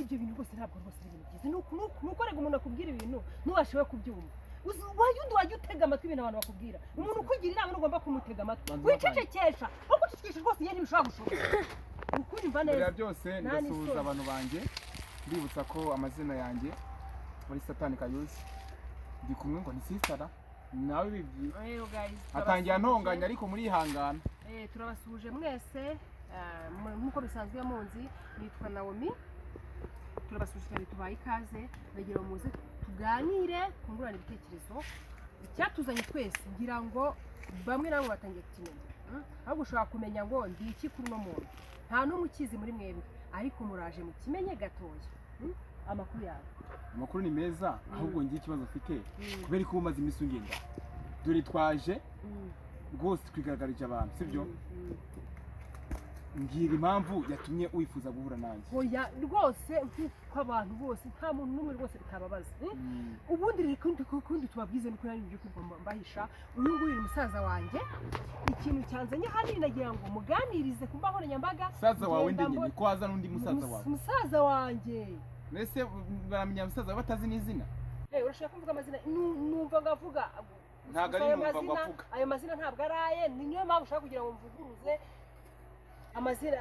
ibyo bintu rwose ntabwo rwose ari ibintu byiza nukorega umuntu akubwira ibintu nubashewe kubyumva wajya utega amatwi ibintu abantu bakubwira umuntu ukugira inama ugomba kumutega amatwi wicecekesha aho gucecekesha rwose iyo ntibishobora gushoboka ukumva neza mbere byose ndasuhuza abantu banjye ndibutsa ko amazina yanjye muri Satani Kayuzi ndi kumwe ngo ni sistara nawe bibyi atangiye ntonganya ariko muri ihangana turabasuhuje mwese nkuko bisanzwe munzi nitwa Naomi turabasuhuje cyane tubaye ikaze bagira muze tuganire kungurana ibitekerezo icyatuzanye twese ngira ngo bamwe nabo batangiye kumenya ahubwo ushobora kumenya ngo ndi iki kuri no muntu nta n'umukizi muri mwebwe ariko muraje mu kimenye gatoya amakuru yawe amakuru ni meza ahubwo ngiye ikibazo ufite kubera ko umaze iminsi ungenda dore twaje rwose twigaragarije abantu sibyo ngira impamvu yatumye wifuza guhura nanjye oya rwose nk'uko abantu bose nta muntu n'umwe rwose bitababaza ubundi kundi tubabwize nuko nari byo kugomba mbahisha uyu nguyu ni musaza wanjye ikintu cyanzanye hari nagira ngo muganirize ku mbaho nyambaga musaza wawe ndenye ko haza n'undi musaza wawe musaza wanjye mbese baramenya musaza batazi n'izina urashaka kuvuga amazina numva ngavuga ntago ari numva ngavuga ayo mazina ntabwo araye niyo mpamvu ushaka kugira ngo mvuguruze amazina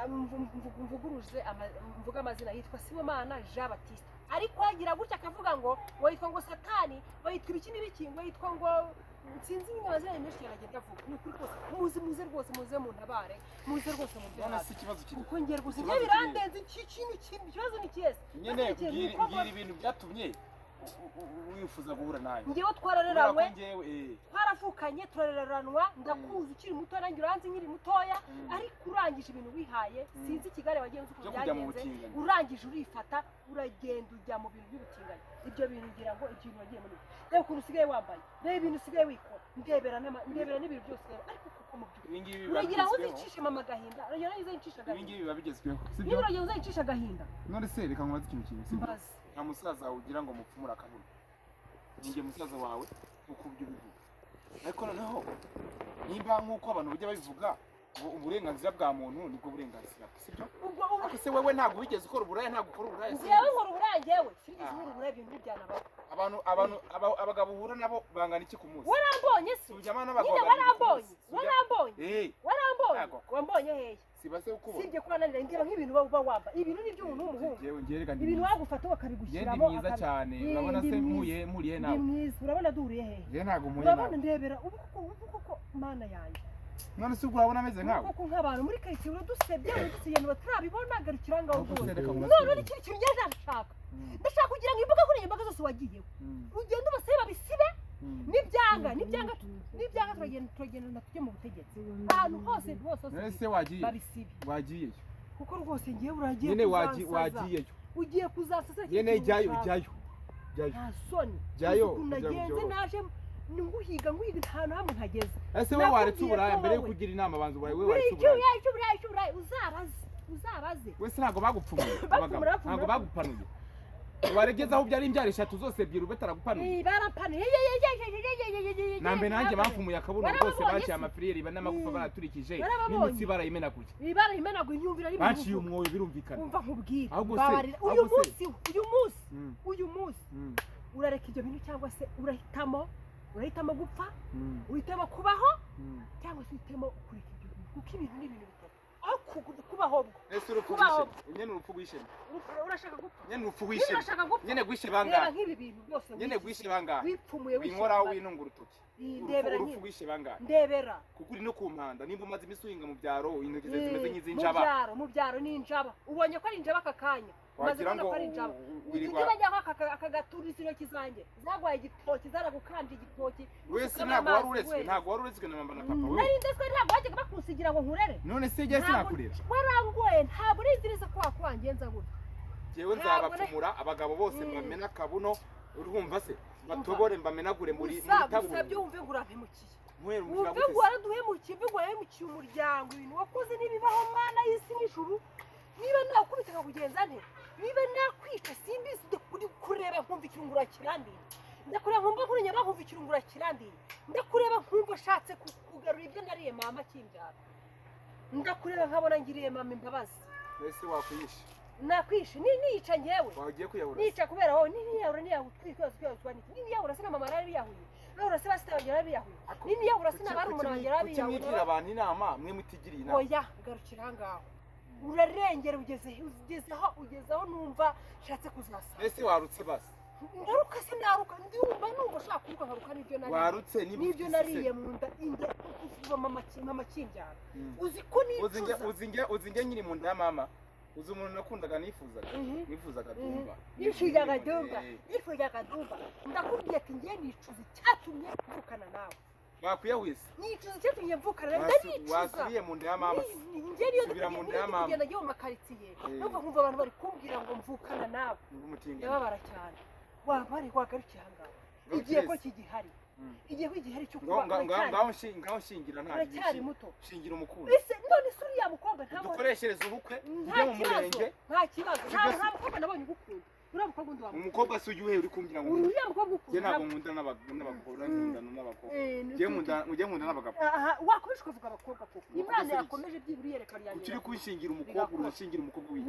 mvuga amazina yitwa Sibomana Jean Baptiste ariko agira gutya akavuga ngo witwa ngo Satani witwa ibiki n'ibiki witwa ngo sinzi nyine amazina menshi yaragenda avuga ni kuri kose muze rwose muze mu ntabare muze rwose mu byana si kibazo kiri uko ngera gusa ibyo birandenze ikibazo ni kiyese nyene ngira ibintu byatumye wifuza guhura nayo ngewe twarareranywe twaravukanye turareranwa ndakuzi ukiri muto nanjye uranzi nkiri mutoya ariko urangije ibintu wihaye sinzi Kigali wagenze uko byagenze urangije urifata uragenda ujya mu bintu by'ubutinganyi ibyo bintu ngira ngo ikintu wagiye muri reba ukuntu usigaye wambaye reba ibintu usigaye wikora ndebera n'ibintu byose ariko kuko mu by'ukuri uragira ngo uzicishe mama gahinda uragira ngo uzicishe gahinda ibingibi biba bigezweho sibyo uragira ngo uzicishe gahinda none se reka nkubaze ikintu kimwe sibyo nta musaza ugira ngo mupfumura akabura ninjye musaza wawe uko ubyo bivuga ariko noneho nimba nk'uko abantu bajya babivuga ngo uburenganzira bwa muntu nibwo burenganzira sibyo ariko se wewe ntabwo wigeze ukora uburaya ntabwo ukora uburaya njyewe nkora uburaya njyewe sinigeze nkora uburaya ibintu bijyana abagabo uhura nabo bangana iki ku munsi warambonye se warambonye wambonye hehe sibase ukubona sibye ko nanira ngira nk'ibintu baba wamba ibintu ni by'umuntu w'umuhungu ibintu wagufata bakabigushyiramo ndi mwiza cyane urabona se muriye nawe ndi mwiza urabona duriye hehe je ntago muye urabona ndebera ubuko mana yanjye none se urabona ameze nkawe kuko nk'abantu muri karitsiye uradusebye udusiye batarabibona garukira ngaho rwose none ikindi kintu ngeje ndashaka kugira ngo imbuga kuri imbaga zose wagiyeho ugenda ubasebe babisibe nibyanga turagenda tujye mu butegetsi ahantu hose ese wagiyeyo kuko rwose ngiye uragiye nyine wagiyeyo ugiye kuzasasa nyine jyayo nta soni nagenze naje nguhiga nta hamwe nkageze ese wowe waretse uburaya mbere yo kugira inama abanza uburaya wewe waretse uburaya uzabaze wese ntago bagupfumuye ntago bagupanuye waregeza aho byari imbyaro eshatu zose ebyiri ubetaragupanuye barapanuye nambe nanjye bamfumuye akabuno rwose baciye amafiriyeri n'amagufa baraturikije n'imitsi barayimenaguye nyumvira ari baciye umwoyo birumvikana umva nkubwira uyu munsi urareka ibyo bintu cyangwa se urahitamo gupfa uhitamo kubaho cyangwa se uhitamo kureka ibyo bintu kuko ibintu ni ibintu bitatu aho kubaho bwo ese urupfu nyene urupfu gwishema urashaka gupfa nyene urupfu gwishema nyene gwishe bangahe nk'ibi bintu byose nyene gwishe bangahe wipfumuye winkora winunga urutoki ndebera urupfu gwishe bangahe ndebera kuguri no kumpanda nimba umaze imisuhinga mu byaro intoki zimeze nk'izinjaba mu byaro ni injaba ubonye ko ari injaba akakanya wagira ngo ukibajyaho akagaturisa intoki zanjye zagwaye igitoki zaragukanje igitoki wese ntabwo wari uretswe na mama na papa wewe nari ndetswe ntabwo wajyaga bakunsigira ngo nkurere none se jye sinakurera warangoye ntabwo uriziriza ko wakwangenza gutya jewe nzabapfumura abagabo bose bamena akabuno urumva se batobore mbamenagure muri tabu usabye wumve ngo urampemukiye wumve ngo waraduhemukiye mve ngo wahemukiye umuryango ibintu wakoze n'ibibaho mana y'isi n'ijuru niba nakubitaka kugenza nte niba nakwica simbizi kureba nkumva ikirungura kirandira ndakureba nkumva kurinya nkumva ikirungura kirandira ndakureba nkumva ashatse kugarura ibyo nariye mama kimbyara ndakureba nkabona ngiriye mama imbabazi wese wakuyisha nakwishe niyica ngewe wagiye kwiyahura nica kubera wowe niyahura twikwibaza niyahura sina mama yari biyahuye niyahura se basita bagera biyahuye niyahura sina bari umuntu bagera biyahuye mwitira abantu inama mwe mutigiriye inama oya garukira ahangaho urarengera ugezeho numva nshatse kuzasaba ese warutse basi ngaruka se naruka ndumva numva ushaka kuruka nkaruka n'ibyo nariye warutse n'ibyo nariye mu nda inda kuva mama kinjyana uzi ko nicuza uzinge nyiri mu nda ya mama uzi umuntu nakundaga nifuzaga dumba nifuzaga dumba ndakubwiye ati ngiye nicuza icyatumye mvukana nawe bakwiyahuye se nicuza icyatumye mvukana nawe ndanicuza wasubiye mu nda ya mama njye niyo subira mu nda ya mama ngenda ngiye mu makaritsiye numva nkumva abantu bari kumbwira ngo mvukana nawe ndababara cyane wabari wagarukiye ahangaha igihe ko kigihari igihe ko igihari cyo kuba ngaho shingira nta cyari muto shingira umukunzi ese none se uriya mukobwa ntabwo dukoreshereza ubukwe ujye mu murenge nta kibazo nta mukobwa nabonye ugukunda uriya mukobwa undi wamukunda umukobwa se ujye uhera uri kumbwira ngo uriya mukobwa ukunda ntabwo nkunda n'abakobwa ujye nkunda n'abagabo wakomeje kuvuga abakobwa koko imana yakomeje byibura iyereka ryanjye ukiri kunshingira umukobwa urashingira umukobwa w'iki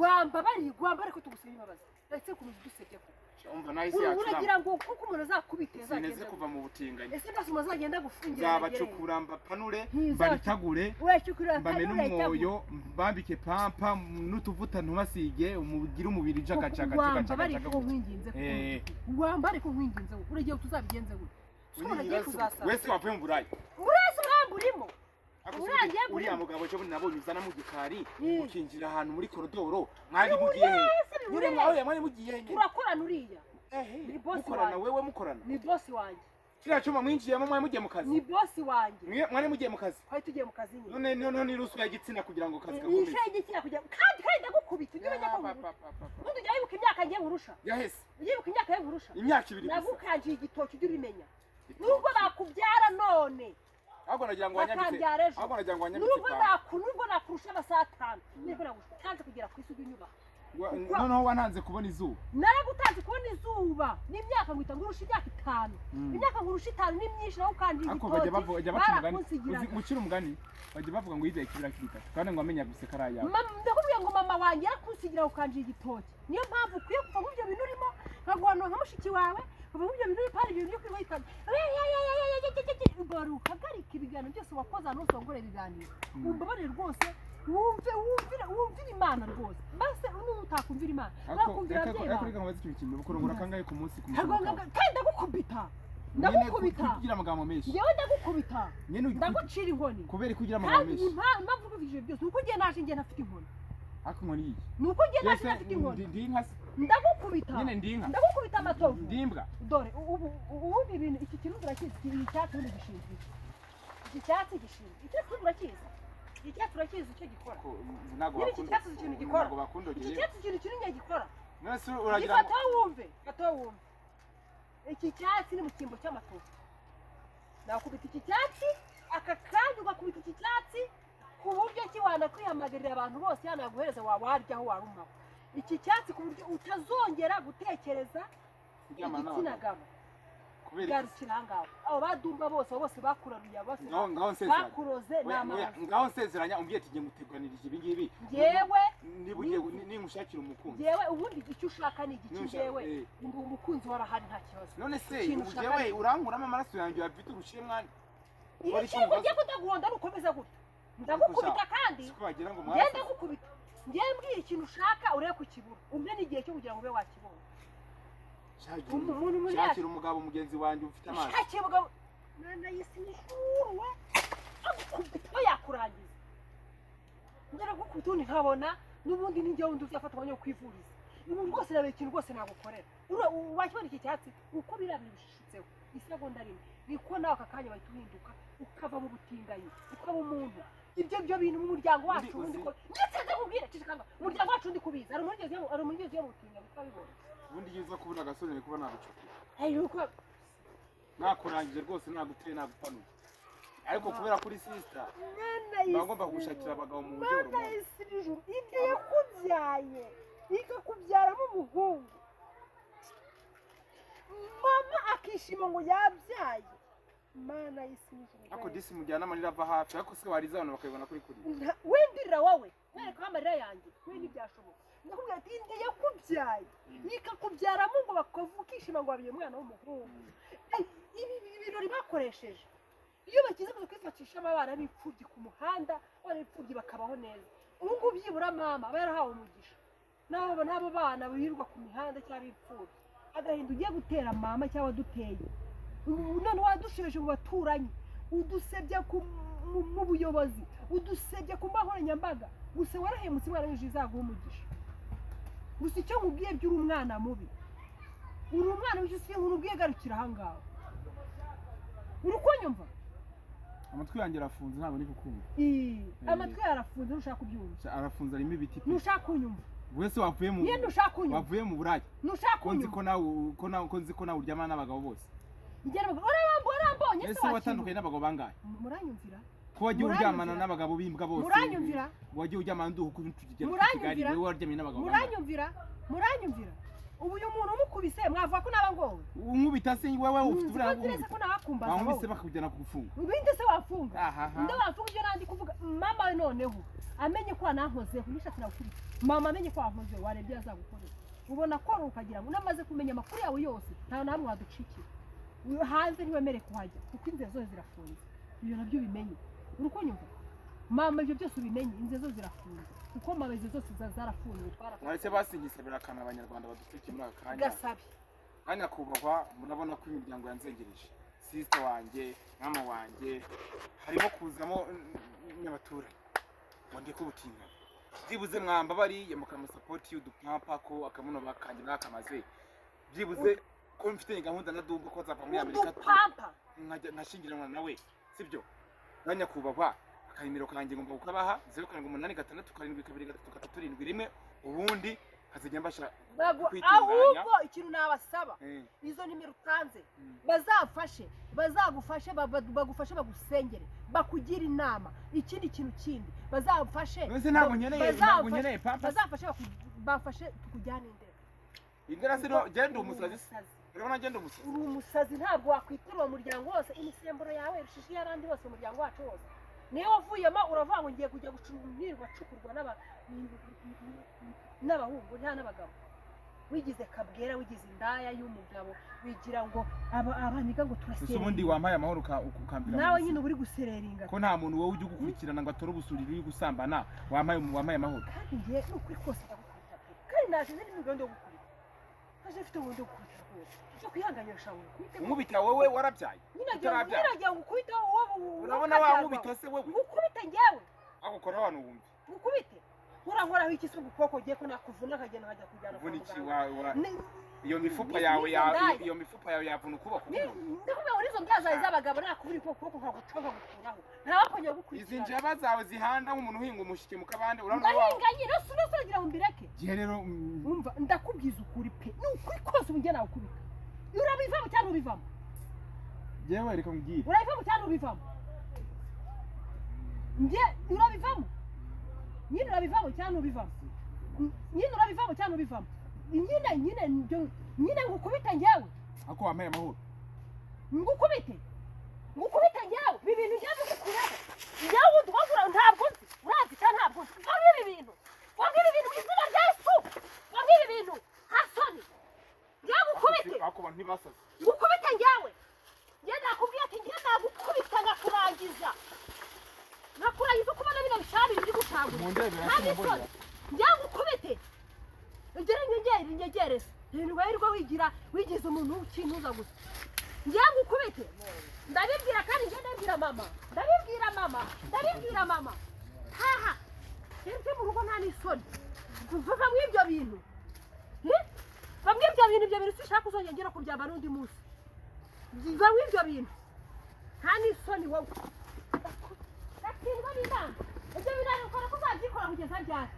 wamba ariko tugusaba imbabazi ndetse kumenya udusebye ko umva nahise yacu uragira ngo kuko umuntu azakubiteza sineze kuva mu butinganyi ese basi umazagenda gufungira zabacukura mbapanure mbabitagure mbamene umwoyo mbambike pampa n'utuvuta ntubasige umugire umubiri jagajaga wamba ariko nkwinginze uragiye tuzabigenze gute wese wavuye mu burayi urese umuhanga urimo uriya mugabo cyo nabonye uzana mu gikari ukinjira ahantu muri korodoro mwari mugiye nyure mwawe mwari mugiye turakorana uriya ni boss wanjye wewe mukorana ni boss wanjye kiriya cyuma mwinjiyemo mwari mugiye mu kazi ni boss wanjye mwari mugiye mu kazi twari tugiye mu kazi nyine none ruswa y'igitsina kugira ngo kazi gakomeze nishe y'igitsina kugira kandi ndagukubita ibyo bajya kuvuga undi jya wibuka imyaka ngiye nkurusha yahese yibuka imyaka ye nkurusha imyaka 2 gusa nagukanjiye igitoki ujye ubimenya nubwo bakubyara none ahubwo nagira ngo wanyambitse nubwo nakurusha amasaha 5 nibwo nagutanze kugera ku isi unyuba noneho wananze kubona izuba naragutanze kubona izuba n'imyaka ngwita ngurusha imyaka 5 imyaka ngurusha 5 ni myinshi naho kandi igitoki bajya baca gucira umugani bajya bavuga ngo yizeye kibira kibitatu kandi ngo amenya guse karaya ndakubwiye ngo mama wanjye yakusigira ukanjira igitoki niyo mpamvu ukwiye kuva mu byo bintu urimo nkagwana nka mushiki wawe kuva mu byo bintu uri pari ibintu byo kwitana ukagarika ibiganiro byose wakoze hano usongore ibiganiro umbabarire rwose wumvira imana rwose mbese utakumvira imana nakumvira abyeyi bawe ariko nkabaza ikintu bukurungura kangahe ku munsi kandi ndagukubita kugira amagambo menshi yewe ndagukubita ndagucira inkoni kubera kugira amagambo menshi impamvu ubivije byose uko ugiye naje ngiye ntafite inkoni ako nkoni iki nuko ugiye naje ntafite inkoni ndinka ndagukubita nyine ndinka ndagukubita amatovu ndimbwa dore ubu ibintu iki kintu urakizi iki cyatsi ubundi gishinzwe iki cyatsi gishinzwe iki cyatsi urakizi iki cyatsi urakizi icyo gikora iki cyatsi ikintu gikora iki cyatsi ikintu kinini gikora nese uragira fata wumve iki cyatsi ni mu kimbo cy'amatovu nakubita iki cyatsi aka kandi ugakubita iki cyatsi ku buryo kiwana kwihamagarira abantu bose yanaguhereza wawaryaho warumaho iki cyatsi ku buryo utazongera gutekereza igitsina gabo garukira ngaho abo badumba bose bakuraruye bose bakuroze n'amazi ngaho nsezeranya umbwiye ati ngiye guteganirije ibi ngibi yewe nibugiye nimushakira umukunzi yewe ubundi icyo ushaka ni igiki yewe umukunzi warahari nta kibazo none se yewe uranguramo amaraso yanjye yafite urushiye mwana iyo ugiye kudaguhonda nukomeza gutya ndagukubita kandi ngende gukubita ngiye mbwira ikintu ushaka urebe kukibura umwe n'igihe cyo kugira ngo ube wakibona shakira umugabo mugenzi wanjye ufite amazi shakira umugabo nana yisinishuwe agukubita yakurangiza ngera gukubita undi nkabona n'ubundi ninjye wundi uzafata umwanya wo kwivuriza ubu rwose nabe ikintu rwose nagukorera wakibona iki cyatsi uko birabiri bishishutseho isegonda rimwe niko nawe aka kanya bahita uhinduka ukava mu butinganyi ukaba umuntu ibyo bintu mu muryango wacu ubundi ko ndetse ndakubwira cishikanga umuryango wacu ndi kubiza ari umurigezi yo butinganyi ukabibona ubundi yiza kubona agasore ni kuba nagucukura ayuko nakurangije rwose naguteye nagupanuye ariko kubera kuri sister bagomba gushakira abagabo mu buryo rumwe ibyo yakubyaye ikakubyaramo umuhungu mama akishima ngo yabyaye mana y'isinijo ako disi mujyana amarira ava hafi ariko se wariza abantu bakabibona kuri wendirira wowe wereka amarira yanjye we ntibyashoboka ndakubwira ati inde yakubyaye ikakubyaramo ngo bakavukishima ngo wabiye umwana w'umuhungu. Ibi birori bakoresheje iyo bakize kuza kwifashisha abana b'imfubyi ku muhanda abana b'imfubyi bakabaho neza. Ubu ngubu byibura mama aba yarahawe umugisha n'abo bana birirwa ku mihanda cyangwa b'imfubyi. Agahinda ugiye gutera mama cyangwa duteye none wadushebeje mu baturanyi udusebya mu buyobozi udusebya ku mbuga nkoranyambaga gusa warahemutse imana y'ijuru izaguha umugisha. Gusa icyo nkubwiye by'uri umwana mubi uri umwana w'ijuru nkubwiye garukira ahangaha uri kunyumva. Amatwi yanjye arafunze ntabwo ndi kukumva. Amatwi arafunze ntushaka kubyumva. Arafunze arimo ibiti. Ntushaka kunyumva. Wese wavuye mu wavuye mu buraya. Ntushaka kunyumva. Ko nzi ko nawe uryamana n'abagabo bose. Urambonye se watandukanye n'abagabo bangahe? Muranyumvira. Ko wagiye uryamana n'abagabo bimbwa bose. Muranyumvira. Wagiye uryamana nduhu ku tugera Kigali wewe waryamye n'abagabo. Muranyumvira. Ubu uyu muntu umukubise mwavuga ko naba ngowe. Unkubita se wewe ufite uburenganzira ko nabakumbaza. Wangubise bakujyana kugufunga. Ibindi se wafunga. Nda wafunga ibyo nandi kuvuga mama noneho amenye ko nankoze kunishatira ukuri. Mama amenye ko wankoze warebye azagukorera. Ubona ko ukagira ngo namaze kumenya amakuru yawe yose nta namwe waducikira. Hanze ntiwemere kuhajya kuko inzira zose zirafunze. Ibyo nabyo bimenye. Urukunyumva. Mama ibyo byose ubimenye inzira zose zirafunze. Kuko mama izo zose zarafunze twarafunze. Mwese basingise birakana abanyarwanda baducike muri aka kanya. Gasabi. Kanya kubahwa murabona ko imiryango yanzengereje. Sister wanjye, mama wanjye harimo kuzamo n'abaturage. Wonde ko butinga. Byibuze mwamba bari yamukama support y'udupampa ko akamuno bakanje nakamaze. Byibuze ko mfite gahunda na Dumbo ko zava muri Amerika. Udupampa. Nkashingiranwa nawe. Sibyo? Kanya kubahwa akarimiro kanjye ngomba kukabaha 0786272331 ubundi hazijya mbasha ahubwo ikintu nabasaba izo nimero utanze bazagufashe bagufashe bagusengere bakugira inama ikindi kintu kindi bazafashe ntabwo nkeneye papa bazafashe bafashe tukujyana indera sino genda umusazi urabona genda umusazi uri umusazi ntabwo wakwitura umuryango wose imisemburo yawe rushishi yarandi bose umuryango wacu wose niyo wavuyemo uravuga ngo ngiye kujya gucunirwa cukurwa n'abahungu nta n'abagabo wigize kabwera wigize indaya y'umugabo wigira ngo abaniga ngo turasere ubundi wampaye amahoro ukambira nawe nyine uri gusereringa ko nta muntu wowe ujye gukurikirana ngo atore ubusuriri uri gusambana wampaye amahoro kandi ngiye n'ukuri kose ndagukubita kandi naje nari mu gahunda yo gukubita naje mfite ubundi yo gukubita rwose cyo kwihanganisha wowe nkubita wowe warabyaye nyiragira gukubita wowe urabona wankubita se wowe gukubita njyewe agukora abantu wumva gukubite nkoraho iki se ukuboko ugiye ko nakuvuna akagenda nkajya kujyana kwa muganga iyo mifupa yawe yavuna ukuboko ndakubwira ngo nizo mbyazaye z'abagabo nakubura ukuboko nkagucunga gukuraho ntabakongera gukurikira izi njaba zawe zihanda nk'umuntu uhinga umushike mu kabande urabona ndahinga nyine suragira ngo mbireke gihe rero umva ndakubwiza ukuri pe ni ukuri kose ubu njye nawukubita urabivamo cyangwa ubivamo yewe reka mbwira urabivamo cyangwa ubivamo njye urabivamo nyine urabivamo cyangwa ubivamo nyine urabivamo cyangwa ubivamo nyine ngukubite njyewe ako wampaye amahoro ngukubite njyewe ibi bintu njyewe bikukureho njyewe udwagura ntabwo nzi urazi cyangwa ntabwo nzi wambwira ibintu mu izina rya Yesu wambwira ibintu hasoni njyewe ngukubite ako bantu ntibasaze ngukubite njyewe njye nakubwiye ati njye nagukubita ngakurangiza uko ubona bino bishabi biri gutangura njyewe ngukubite ngegereze ibintu wirirwa wigize umuntu w'ikintuza gusa njyewe ngukubite ndabibwira kandi njye ndabibwira mama haha njye mu rugo nta n'isoni kuva mu ibyo bintu bamwe ibyo bintu sishaka uzongera kuryama n'undi munsi biva mu ibyo bintu nta n'isoni wowe ndatsindwa n'inama ibyo bintu ukora ko uzabyikora kugeza ryari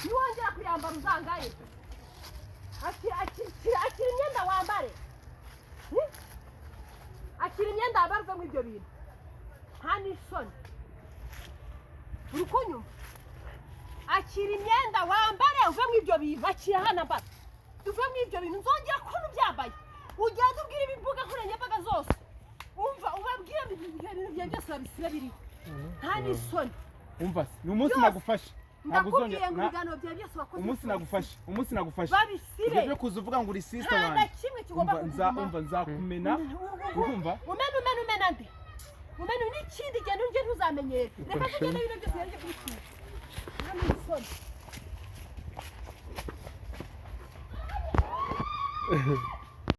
niwongera kuyambara uzangaye akira imyenda wambare akira imyenda wambare uve mu ibyo bintu nta n'isoni uri kunyumva akira imyenda wambare uve mu ibyo bintu akira hano mbara uve mu ibyo bintu nzongera kubona ubyambaye ugenda ubwira imbuga nkoranyambaga zose umva ubabwira ibintu byawe byose babisibe biriho nta n'isoni umva ni umunsi nagufashe ndakubwiye ngo ibiganiro byawe byose wakoze umunsi nagufashe babisire ibyo kuza uvuga ngo uri sister wanjye kimwe kigomba umva nzakumena urumva umena nde umena n'ikindi genda unje ntuzamenyere reka tugende ibintu byose yaje kubikira hano isoni